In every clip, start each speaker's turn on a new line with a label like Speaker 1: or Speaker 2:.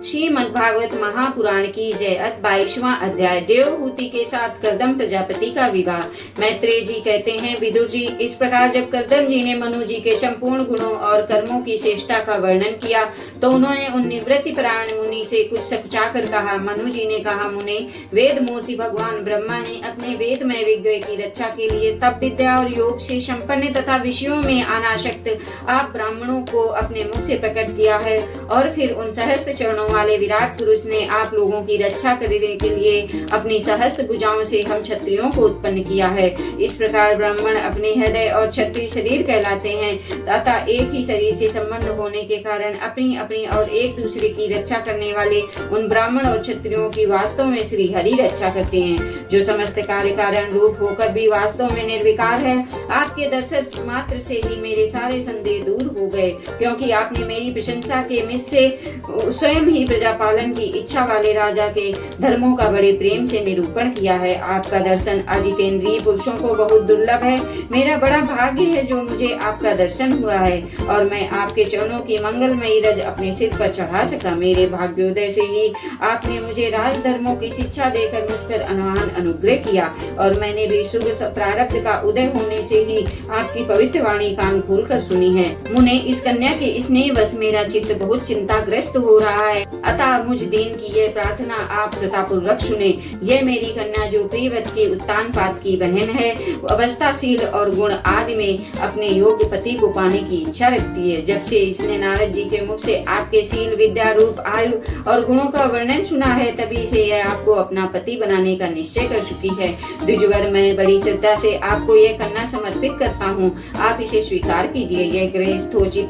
Speaker 1: श्रीमद्भागवत महापुराण की जय। 22वां अध्याय, देवहूति के साथ कर्दम प्रजापति का विवाह। मैत्रेय जी कहते हैं, विदुर जी, इस प्रकार जब कर्दम जी ने मनु जी के संपूर्ण गुणों और कर्मों की श्रेष्ठता का वर्णन किया तो उन्होंने उन निवृत्ति परायण मुनि से कुछ सकुचाकर कहा। मनु जी ने कहा, मुने, वेद मूर्ति भगवान ब्रह्मा ने अपने वेदमय विग्रह की रक्षा के लिए तप विद्या और योग से संपन्न तथा विषयों में अनासक्त आप ब्राह्मणों को अपने मुख से प्रकट किया है और फिर उन सहस्त्र चरणों वाले विराट पुरुष ने आप लोगों की रक्षा करने के लिए अपनी सहस्त्र भुजाओं से हम क्षत्रियों को उत्पन्न किया है। इस प्रकार ब्राह्मण अपने हृदय और क्षत्रिय शरीर कहलाते हैं तथा एक ही शरीर से संबंध होने के कारण अपनी अपनी और एक दूसरे की रक्षा करने वाले उन ब्राह्मण और क्षत्रियों की वास्तव में श्री हरि रक्षा करते हैं, जो समस्त कार्य कारण रूप होकर भी वास्तव में निर्विकार है। आपके दर्शन मात्र से ही मेरे सारे संदेह दूर हो गए, क्योंकि आपने मेरी प्रशंसा के मित से स्वयं ही प्रजा पालन की इच्छा वाले राजा के धर्मों का बड़े प्रेम से निरूपण किया है। आपका दर्शन अजितेंद्रिय पुरुषों को बहुत दुर्लभ है। मेरा बड़ा भाग्य है जो मुझे आपका दर्शन हुआ है और मैं आपके चरणों की मंगलमयी रज अपने सिर पर चढ़ा सका। मेरे भाग्योदय से ही आपने मुझे राजधर्मों की शिक्षा देकर मुझ पर महान अनुग्रह किया और मैंने भी शुभ प्रारब्ध का उदय होने से ही आपकी पवित्र वाणी कान खोल कर सुनी है। मुने, इस कन्या के स्नेह वश मेरा चित्त बहुत चिंताग्रस्त हो रहा है, अतः मुझ दीन की यह प्रार्थना आप कृपापूर्वक सुने। यह मेरी कन्या जो प्रियव्रत के उत्तानपाद की बहन है, अवस्थाशील और गुण आदि में अपने योग्य पति को पाने की इच्छा रखती है। जब से इसने नारद जी के मुख से आपके शील, विद्या, रूप, आयु और गुणों का वर्णन सुना है, तभी से यह आपको अपना पति बनाने का निश्चय कर चुकी है। द्विजवर, मैं बड़ी श्रद्धा से आपको यह कन्या समर्पित करता हूँ, आप इसे स्वीकार कीजिए। यह गृहस्थोचित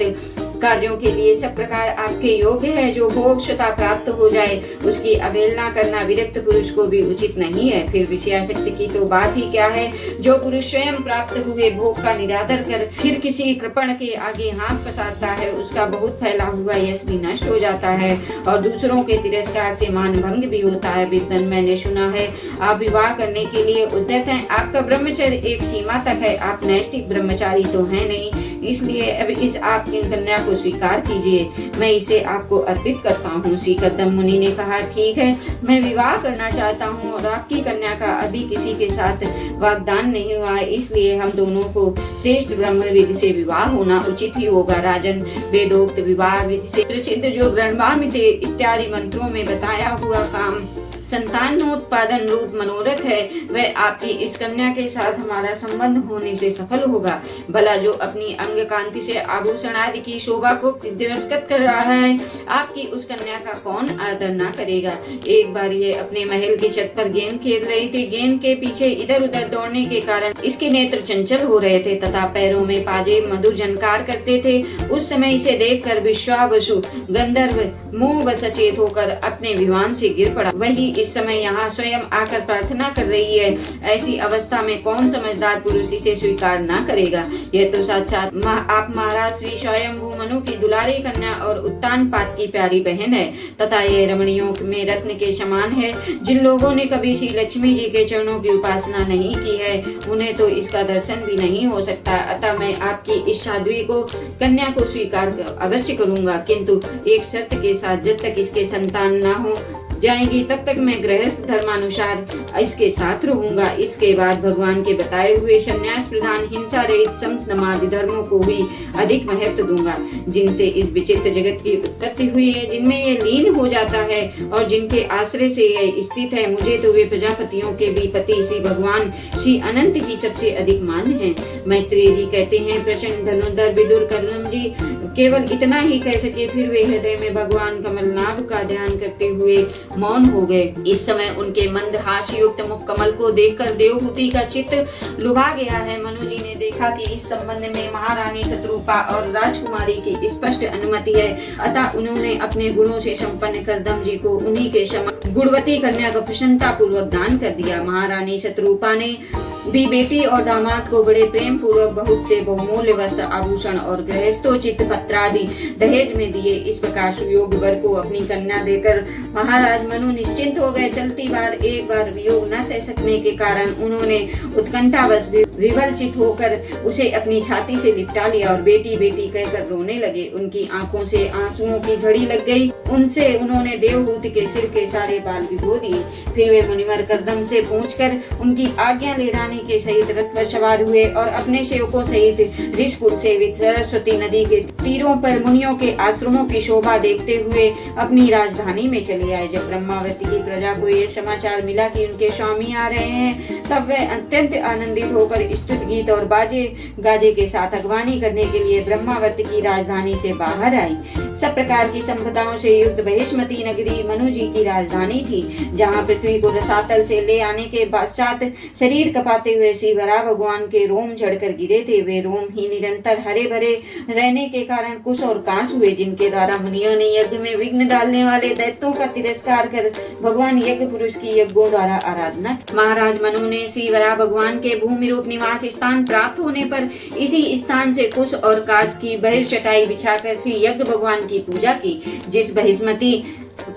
Speaker 1: कार्यों के लिए सब प्रकार आपके योग्य है। जो भोगशता प्राप्त हो जाए उसकी अवहेलना करना विरक्त पुरुष को भी उचित नहीं है। फिर विषयासक्ति की तो बात ही क्या है। जो पुरुष स्वयं प्राप्त हुए भोग का निरादर कर फिर किसी कृपण के आगे हाथ पसारता है, उसका बहुत फैला हुआ यश भी नष्ट हो जाता है और दूसरों के तिरस्कार से मान भंग भी होता है। विद्वान, मैंने सुना है आप विवाह करने के लिए उद्यत हैं। आपका ब्रह्मचर्य एक सीमा तक है, आप नैष्ठिक ब्रह्मचारी तो है नहीं, इसलिए अब इस आपकी कन्या को स्वीकार कीजिए। मैं इसे आपको अर्पित करता हूँ। श्री कर्दम मुनि ने कहा, ठीक है, मैं विवाह करना चाहता हूँ और आपकी कन्या का अभी किसी के साथ वाग्दान नहीं हुआ है, इसलिए हम दोनों को श्रेष्ठ ब्रह्म विधि से विवाह होना उचित ही होगा। राजन, वेदोक्त विवाह विधि से प्रसिद्ध जो गृहवामिते इत्यादि मंत्रों में बताया हुआ काम संतानोत्पादन रूप मनोरथ है, वह आपकी इस कन्या के साथ हमारा संबंध होने से सफल होगा। भला जो अपनी अंग कांति से आभूषण आदि की शोभा को तिरस्कृत कर रहा है, आपकी उस कन्या का कौन आदर न करेगा। एक बार ये अपने महल की छत पर गेंद खेल रही थी। गेंद के पीछे इधर उधर दौड़ने के कारण इसके नेत्र चंचल हो रहे थे तथा पैरों में पाजे मधुर झनकार करते थे। उस समय इसे देखकर विश्वावसु गंधर्व मोह व सचेत होकर अपने विमान से गिर पड़ा। वही इस समय यहाँ स्वयं आकर प्रार्थना कर रही है। ऐसी अवस्था में कौन समझदार पुरुष इसे स्वीकार न करेगा। यह तो साक्षात आप महाराज श्री स्वयंभू मनु की दुलारी कन्या और उत्तानपाद की प्यारी बहन है तथा यह रमणियों में रत्न के समान है। जिन लोगों ने कभी श्री लक्ष्मी जी के चरणों की उपासना नहीं की है, उन्हें तो इसका दर्शन भी नहीं हो सकता। अतः मैं आपकी इस साध्वी को कन्या को स्वीकार अवश्य करूंगा, किंतु एक शर्त के साथ, जब तक इसके संतान न हो जाएंगी तब तक मैं गृहस्थ धर्मानुसार इसके साथ रहूंगा। इसके बाद भगवान के बताए हुए संन्यास प्रधान हिंसा रहित समदमादि धर्मों को भी अधिक महत्व दूंगा, जिनसे इस विचित्र जगत की उत्पत्ति हुई है, जिनमें ये लीन हो जाता है और जिनके आश्रय से यह स्थित है। मुझे तो वे प्रजापतियों के भी पति श्री भगवान श्री अनंत की सबसे अधिक मान्य है। मैत्रेय जी कहते हैं, प्रसन्न धनुर्धर विदुर कर्दम जी केवल इतना ही कह सके, फिर वे हृदय में भगवान कमलनाभ का ध्यान करते हुए मौन हो गए। इस समय उनके मंद हास्य युक्त मुख कमल को देखकर देवहूति का चित्त लुभा गया है। मनु जी ने देखा कि इस संबंध में महारानी शत्रुपा और राजकुमारी की स्पष्ट अनुमति है, अतः उन्होंने अपने गुणों से संपन्न कर्दम जी को उन्हीं के समान गुणवती कन्या को प्रसन्नता पूर्वक दान कर दिया। महारानी शत्रुपा ने भी बेटी और दामाद को बड़े प्रेम पूर्वक बहुत से बहुमूल्य वस्त्र, आभूषण और गृहस्थोचित पत्रादि दहेज में दिए। इस प्रकार सुयोग वर को अपनी कन्या देकर महाराज मनु निश्चिंत हो गए। चलती बार एक बार वियोग न सह सकने के कारण उन्होंने उत्कंठावश विवलचित होकर उसे अपनी छाती से लिपटा लिया और बेटी बेटी कहकर रोने लगे। उनकी आंखों से आंसुओं की झड़ी लग गई। उनसे उन्होंने देवहूति के सिर के सारे बाल भिगो दिए। फिर वे मुनिवर कर्दम से पूछकर उनकी आज्ञा ले रानी के सहित रथ पर सवार हुए और अपने सेवकों सहित ऋषकुल सेवित सरस्वती नदी के तीरों पर मुनियों के आश्रमों की शोभा देखते हुए अपनी राजधानी में चले आए। जब ब्रह्मावती की प्रजा को यह समाचार मिला कि उनके स्वामी आ रहे हैं, तब वे अत्यंत आनंदित होकर स्तुति गीत और बाजे गाजे के साथ अगवानी करने के लिए ब्रह्मावती की राजधानी से बाहर आई। सब प्रकार की संपदाओं से युक्त बहिष्मती नगरी मनु जी की राजधानी थी, जहाँ पृथ्वी को रसातल से ले आने के पश्चात शरीर कपाते हुए श्री वराह भगवान के रोम झड़कर गिरे थे। वे रोम ही निरंतर हरे भरे रहने के कारण कुश और कांस हुए, जिनके द्वारा मुनियों ने यज्ञ में विघ्न डालने वाले दैत्यों का तिरस्कार कर भगवान यज्ञ पुरुष की यज्ञों द्वारा आराधना। महाराज मनु ने श्री वराह भगवान के भूमि रूप निवास स्थान प्राप्त होने पर इसी स्थान से कुश और कांस की बहिर्चटाई बिछाकर श्री यज्ञ भगवान की पूजा की। जिस बहिष्मती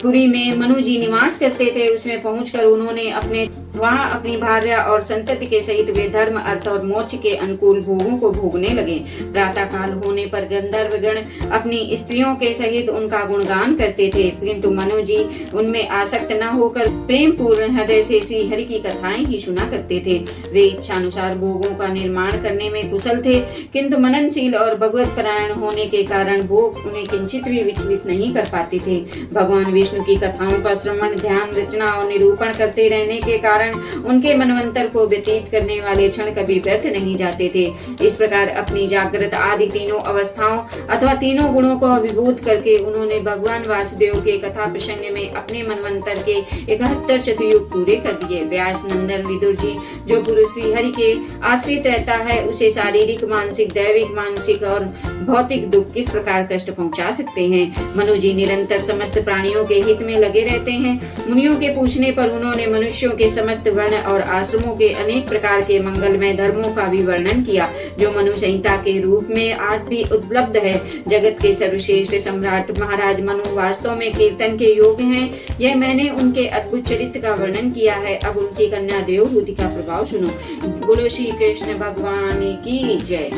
Speaker 1: पुरी में मनु जी निवास करते थे, उसमें पहुंचकर उन्होंने वहां अपनी भार्या और संतति के सहित वे धर्म, अर्थ और मोक्ष के अनुकूल भोगों को भोगने लगे। प्रातः काल होने पर गंधर्वगण अपनी स्त्रियों के सहित उनका गुणगान करते थे, किंतु मनु जी उनमें आसक्त न होकर प्रेम पूर्ण हृदय से श्री हरि की कथाएं ही सुना करते थे। वे इच्छानुसार भोगों का निर्माण करने में कुशल थे, किंतु मननशील और भगवत परायण होने के कारण भोग उन्हें किंचित भी विचलित नहीं कर पाते थे। भगवान विष्णु की कथाओं का श्रवण, ध्यान, रचना और निरूपण करते रहने के कारण उनके मनवंतर को व्यतीत करने वाले क्षण कभी व्यर्थ नहीं जाते थे। इस प्रकार अपनी जागृत आदि तीनों अवस्थाओं अथवा तीनों गुणों को अभिभूत करके उन्होंने भगवान वासुदेव के कथा प्रसंग में अपने मनवंतर के 71 चतुर्युग पूरे कर दिए। व्यास नंदन विदुर जी, जो पुरुष श्री हरि के आश्रित रहता है, उसे शारीरिक, मानसिक, दैविक, मानसिक और भौतिक दुख किस प्रकार कष्ट पहुंचा सकते हैं। मनु जी निरंतर समस्त प्राणियों के हित में लगे रहते हैं। मुनियों के पूछने पर उन्होंने मनुष्यों के समस्त वर्ण और आश्रमों के अनेक प्रकार के मंगलमय धर्मों का भी वर्णन किया, जो मनु संहिता के रूप में आज भी उपलब्ध है। जगत के सर्वश्रेष्ठ सम्राट महाराज मनु वास्तव में कीर्तन के योग्य हैं। यह मैंने उनके अद्भुत चरित्र का वर्णन किया है। अब उनकी कन्या देवहूति का प्रभाव सुनो। बोलो श्री कृष्ण भगवान की जय।